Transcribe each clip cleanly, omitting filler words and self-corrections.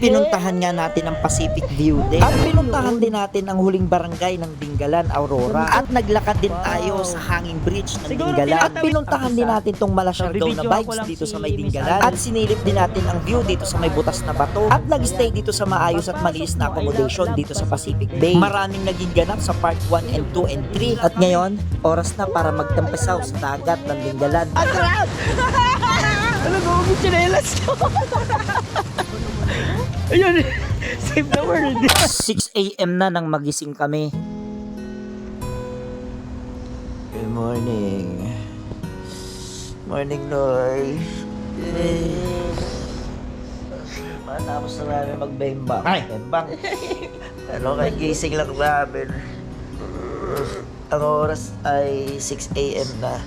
pinuntahan nga natin ang Pacific View din. At pinuntahan din natin ang huling barangay ng Dingalan, Aurora. At naglakad din tayo sa hanging bridge ng Dingalan. At pinuntahan din natin tong Malasiargao na vibes dito sa may Dingalan. At sinilip din natin ang view dito sa may butas na bato. At nag-stay dito sa maayos at malinis na accommodation dito sa Pacific Bay. Maraming naging ganap sa part 1 and 2 and 3. At ngayon, oras na para magtampisaw sa dagat ng Dingalan. Atras! Ano ba ang chinelas ko? Ayun, save the world. 6 AM na nang magising kami. Good morning. Morning, Noy. Matapos na namin magbembang. Ay! Bembang. Ano, kaya gising lang namin. Ang oras ay 6 AM na.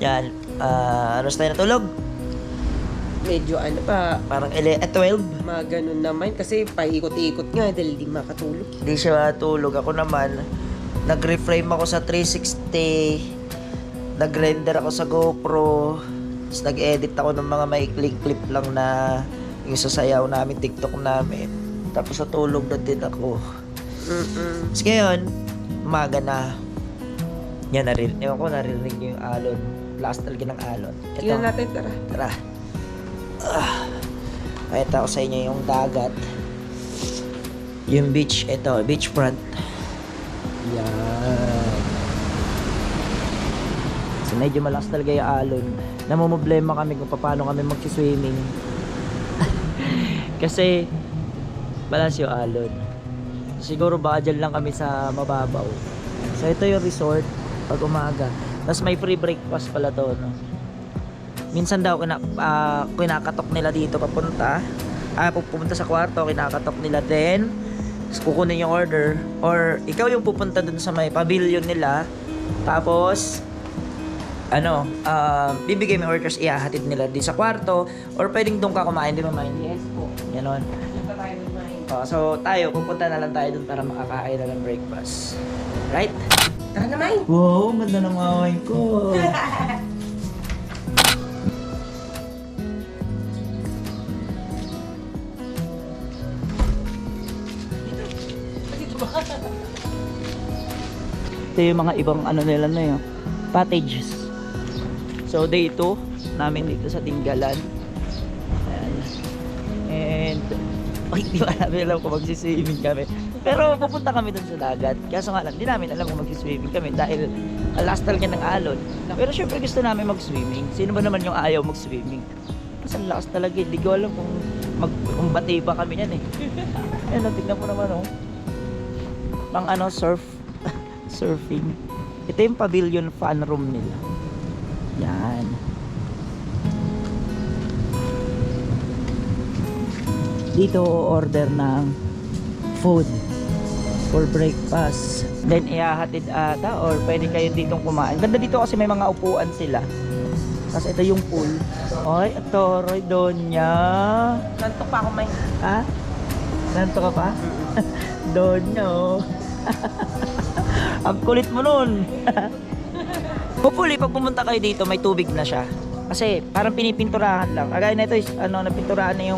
Yan. Ano tayo natulog? Medyo ano pa, Parang 12. mga ganun naman kasi paikot-ikot nga dahil di makatulog. Hindi siya matulog. Ako naman, nag-reframe ako sa 360. Nag-render ako sa GoPro. Tapos nag-edit ako ng mga maikling clip lang na yung sasayaw namin, TikTok namin. Tapos natulog na din ako. Tapos ngayon, umaga na. Yan, narinig niyo yung alon. Last talaga ng alon. Tingnan natin, tara. Tara. Pakita ko sa inyo yung dagat. Yung beach, ito, beachfront. Yan. So medyo malakas talaga yung alon. Namumblema kami kung paano kami mag-swimming. Kasi balas yung alon. Siguro baka dyan lang kami sa mababaw. So ito yung resort pag umaga. Tapos may free breakfast pala to, no? Minsan daw kinakatok nila dito papunta. Pupunta sa kwarto, kinakatok nila din. Kukunin yung order. Or ikaw yung pupunta dun sa may pavilion nila. Tapos bibigay mo orders, ihahatid nila din sa kwarto. Or pwedeng doon ka kumain, di ba, Main? Yes po. Ganon. Punta tayo ng mind. So tayo, pupunta na lang tayo dun para makakain na ng breakfast. Right? Tara na, mind. Wow, ganda ng away ko. Ito yung mga ibang nila na yun, cottages. So day 2 namin dito sa Dingalan. Ayan. And di ba namin alam kung magsiswimming kami. Pero pupunta kami dun sa dagat. Kaso nga lang, di namin alam kung magsiswimming kami dahil last talaga ng alon. Pero syempre gusto namin mag-swimming. Sino ba naman yung ayaw mag-swimming? Kasi ang lakas talaga. Hindi ko alam kung bati pa kami yan eh. Ayan, tignan mo naman oh. Pang surfing. Ito yung pavilion fan room nila. Yan. Dito order ng food for breakfast. Then ihahatid ata or pwede kayo ditong kumain. Ganda dito kasi may mga upuan sila. Kasi ito yung pool. Oy, ito Roy Donya. Nantok pa ako, mind. Ha? Nanto ka pa? Donya oh. Ang kulit mo nun. Hopefully pag pumunta kayo dito may tubig na siya. Kasi parang pinipinturahan lang. Kagaya na ito is napinturahan na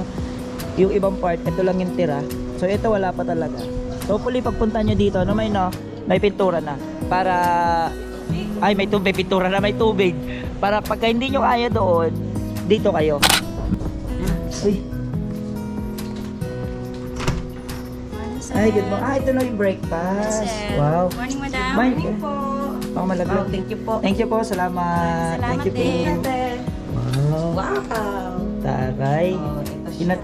yung ibang part. Ito lang yung tira. So ito wala pa talaga. So hopefully pagpunta nyo dito may pintura na. Para may pintura na, may tubig. Para pagka hindi nyo kaya doon, dito kayo. Uy. Ay, good morning. Ito na yung breakfast. Yes, sir. Wow. Morning, madam. Morning po. Pang malaglag. Thank you po. Thank you po. Salamat. Salamat Thank you din. po. Wow. Wow. Taray. Oh, ito siya.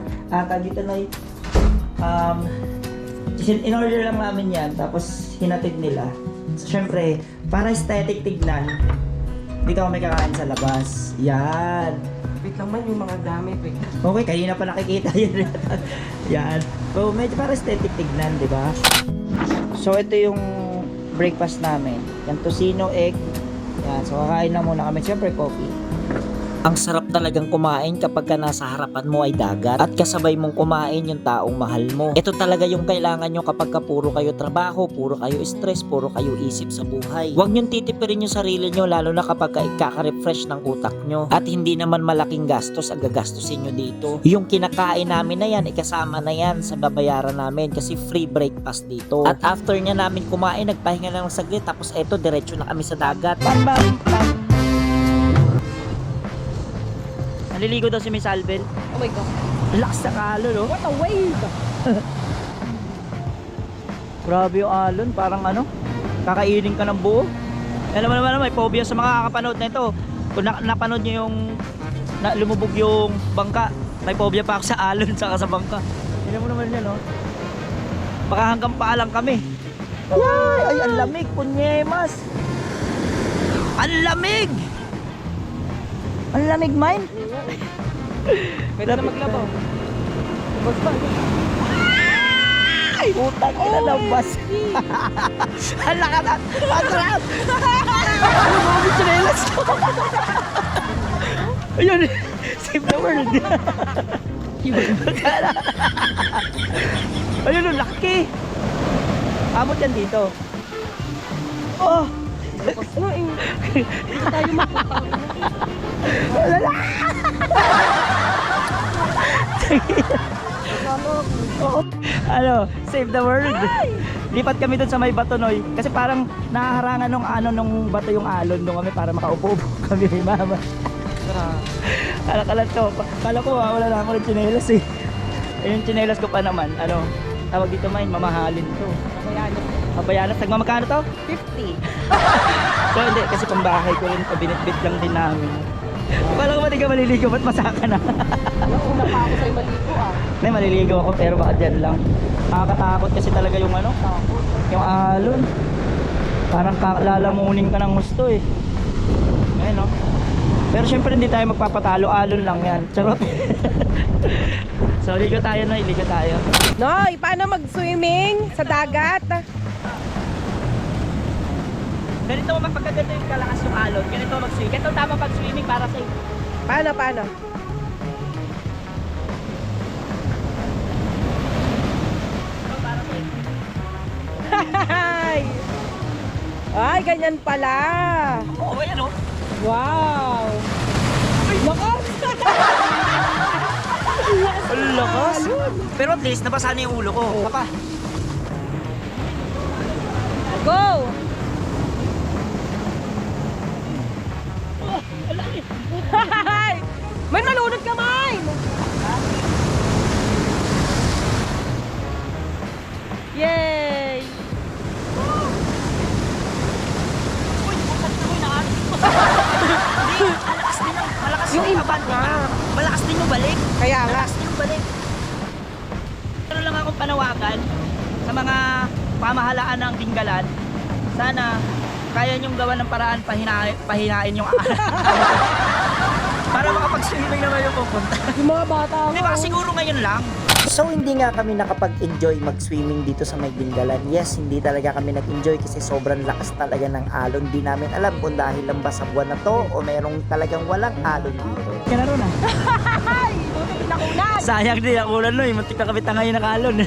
Dito na in-order lang namin yan. Tapos hinatid nila. So, syempre, para aesthetic tignan, dito kami kakain sa labas. Yan. Wait lang man yung mga gamit. Wait. Okay, kanina pa nakikita yun. Yan. So, medyo para aesthetic tignan, di ba? So, ito yung breakfast namin. Yan, tocino, egg. Yan. So, kakain lang muna kami. Siyempre, coffee. Ang sarap talagang kumain kapag ka nasa harapan mo ay dagat at kasabay mong kumain yung taong mahal mo. Ito talaga yung kailangan nyo kapag ka puro kayo trabaho, puro kayo stress, puro kayo isip sa buhay. Huwag nyo titipirin yung sarili nyo lalo na kapag ka ikaka-refresh ng utak nyo. At hindi naman malaking gastos ang gagastusin nyo dito. Yung kinakain namin na yan, ikasama na yan sa babayaran namin kasi free breakfast dito. At after nya namin kumain, nagpahinga lang ng saglit tapos eto, diretso na kami sa dagat. Bam, bam, bam. Naliligo daw si Miss Alvin. Oh my God. Lakas sa alon, no? What a wave! Grabe yung alon, parang ano, kakainin ka ng buo. Alam mo naman, may phobia sa mga kakapanood na ito. Kung napanood nyo yung lumubog yung bangka, may phobia pa ako sa alon saka sa bangka. Tignan mo naman yan, no? Baka hanggang paa lang kami. Ay, ang lamig, punyemas. Ang lamig! Ang lamig, mine. Pwede na maglabaw. Ay, utang ina ng bus. Hala ka na. Atras. Ano mo ang chinelas ko? Ayun. Save the world. Ayun, ang laki. Amot yan dito. Oh. Ano eh? Hindi tayo mapunta. Wala. Ano, save the world. Lipat kami doon sa may Batonoy kasi parang nahaharangan nung bato yung alon nung kami para makaupo-upo kami ni mama. Kala ko wala na ako ng tsinelas eh. Yung tsinelas ko pa naman, ano, tawag dito mine, mamahalin to. Papayanas, nagmamagkano to? 50. So hindi, kasi pambahay ko rin, binitbit lang din namin. Kala ko ba di ka maliligo, ba't masaka na? Una pa ako sa'yo maligo ah. May maliligo ako pero baka dyan lang. Nakakatakot kasi talaga yung ano, yung alon. Parang lalamunin ka ng gusto eh. Ayun no. Pero syempre hindi tayo magpapatalo, alon lang yan. Charot. So ligo tayo no, ligo tayo. Noy, paano mag-swimming sa dagat? Ganito mapagkaganda yung kalakas yung alon. Ganito mag-swimming. Ganito tama pag-swimming para sa Paano? Ay, ganyan pala. Oo, ayan o. Wow. Lakas. Ang lakas. Pero at least nabasa na yung ulo ko. Papa. Go. May malunod ka, May. Yay. Malakas Yung yung impact nga. Malakas din yung balik. Kaya nga. Malakas din yung balik. Pero lang akong panawagan sa mga pamahalaan ng Tinggalan. Sana kaya niyong gawa ng paraan pahinain yung para makapag-swimming naman yung pupunta. Yung mga bata Di ba siguro ngayon lang? So hindi nga kami nakapag-enjoy mag-swimming dito sa may Tinggalan. Yes, hindi talaga kami nag-enjoy kasi sobrang lakas talaga ng alon. Di namin alam kung dahil lang ba sa buwan na to o merong talagang walang alon dito. Kaya na na. Sayang din ang ulan no, muntik na kami tangay ng alon.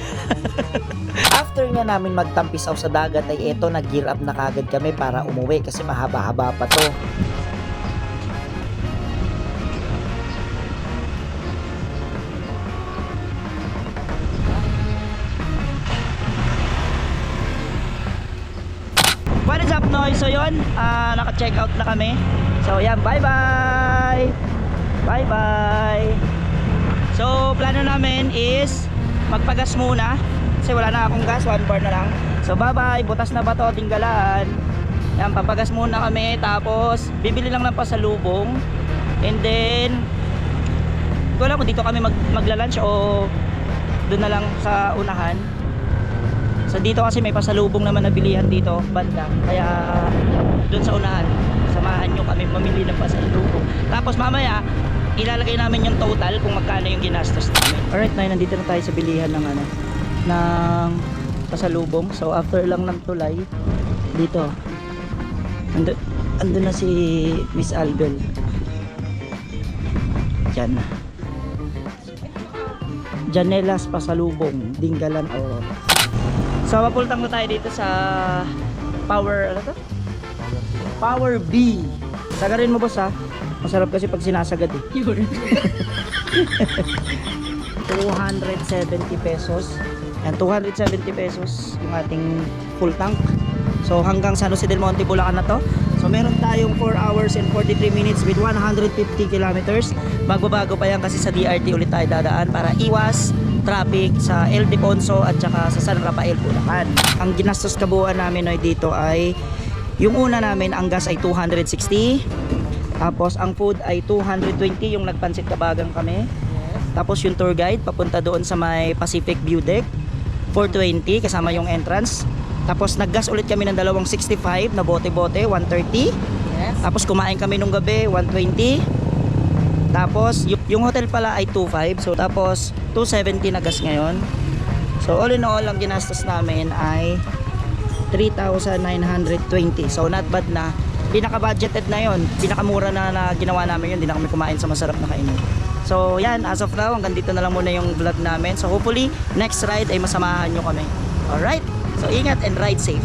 After nga namin magtampisaw sa dagat ay eto, nag-gear up na kagad kami para umuwi kasi mahaba-haba pa to. What is up noy? So yun, naka-check out na kami. So yan, bye-bye! Bye-bye! So plano namin is magpagas muna kasi wala na akong gas, 1 bar na lang. So bye-bye, butas na ba to, Tinggalan. Yan, papagas muna kami tapos bibili lang ng pasalubong. And then wala ko dito kami magla-lunch o doon na lang sa unahan. So dito kasi may pasalubong naman na bilihan dito banda, kaya doon sa unahan samahan nyo kami mamili ng pasalubong. Tapos mamaya ilalagay namin yung total kung magkano yung ginastos namin. Alright na, nandito na tayo sa bilihan ng ano, ng pasalubong. So after lang ng tulay dito andun na si Miss Alvin. dyan. Janelas Pasalubong, Dingalan, Aurora. So mapultang na tayo dito sa Power, ano to? Power B. Sagarin mo boss ha. Masarap kasi pag sinasagad eh. 270 pesos. And 270 pesos yung ating full tank. So hanggang San Jose del Monte, Bulacan na to. So meron tayong 4 hours and 43 minutes with 150 kilometers. Magbabago pa yan kasi sa DRT ulit tayo dadaan para iwas traffic sa El Deponso at saka sa San Rafael, Bulacan. Ang ginastos kabuuan namin ay dito ay yung una namin ang gas ay 260. Tapos ang food ay 220 yung nagpansit kabagang kami. Tapos yung tour guide papunta doon sa may Pacific View Deck 420 kasama yung entrance. Tapos naggas ulit kami ng dalawang 65 na bote-bote 130. Yes. Tapos kumain kami nung gabi 120. Tapos yung hotel pala ay 25. So tapos 270 na gas ngayon. So all in all ang ginastos namin ay 3,920. So not bad na. Pinaka-budgeted na yon. Pinakamura na ginawa namin yun. Hindi na kami kumain sa masarap na kainan. So yan, as of now, hanggang dito na lang muna yung vlog namin. So hopefully, next ride ay masamahan nyo kami. Alright? So ingat and ride safe.